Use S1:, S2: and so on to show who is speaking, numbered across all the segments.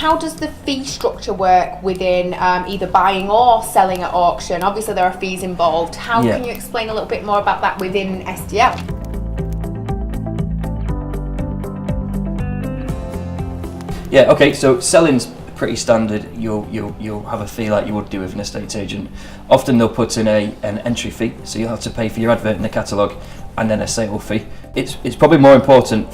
S1: how does the fee structure work within either buying or selling at auction? Obviously there are fees involved. How can you explain a little bit more about that within SDL?
S2: Yeah, okay, so selling's pretty standard. You'll have a fee like you would do with an estate agent. Often they'll put in an entry fee, so you'll have to pay for your advert in the catalogue and then a sale fee. It's probably more important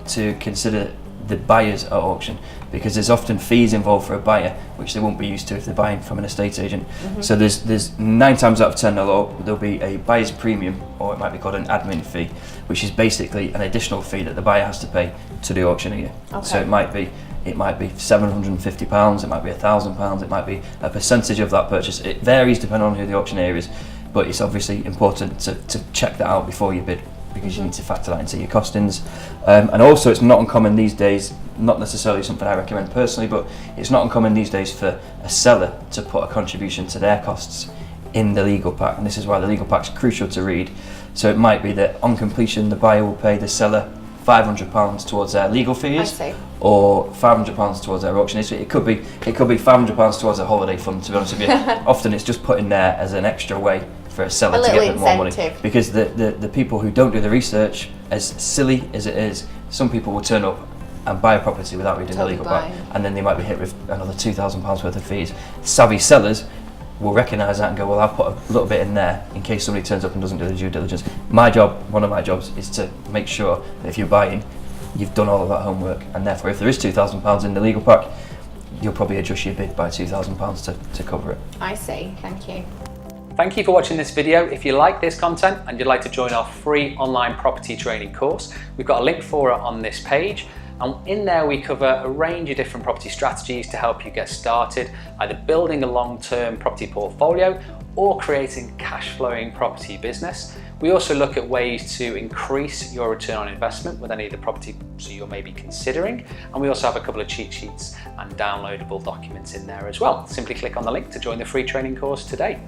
S2: to consider the buyers at auction, because there's often fees involved for a buyer which they won't be used to if they're buying from an estate agent. So there's 9 times out of 10 there'll be a buyer's premium, or it might be called an admin fee, which is basically an additional fee that the buyer has to pay to the auctioneer. So it might be £750, it might be £1,000, it might be a percentage of that purchase. It varies depending on who the auctioneer is, but it's obviously important to check that out before you bid, because you need to factor that into your costings. And also it's not uncommon these days, not necessarily something I recommend personally, but it's not uncommon these days for a seller to put a contribution to their costs in the legal pack, and this is why the legal pack's crucial to read. So it might be that on completion the buyer will pay the seller £500 towards their legal fees, or £500 towards their auction. It could be £500 towards a holiday fund, to be honest with you. Often it's just put in there as an extra way for a seller to get more money, because the people who don't do the research, as silly as it is, some people will turn up and buy a property without reading the legal pack, and then they might be hit with another £2,000 worth of fees. Savvy sellers will recognise that and go, well, I'll put a little bit in there in case somebody turns up and doesn't do the due diligence. One of my jobs is to make sure that if you're buying, you've done all of that homework, and therefore if there is £2,000 in the legal pack, you'll probably adjust your bid by £2,000 to cover it.
S1: I see, thank you.
S3: Thank you for watching this video. If you like this content and you'd like to join our free online property training course, we've got a link for it on this page. And in there we cover a range of different property strategies to help you get started, either building a long-term property portfolio or creating a cash-flowing property business. We also look at ways to increase your return on investment with any of the property you're maybe considering. And we also have a couple of cheat sheets and downloadable documents in there as well. Simply click on the link to join the free training course today.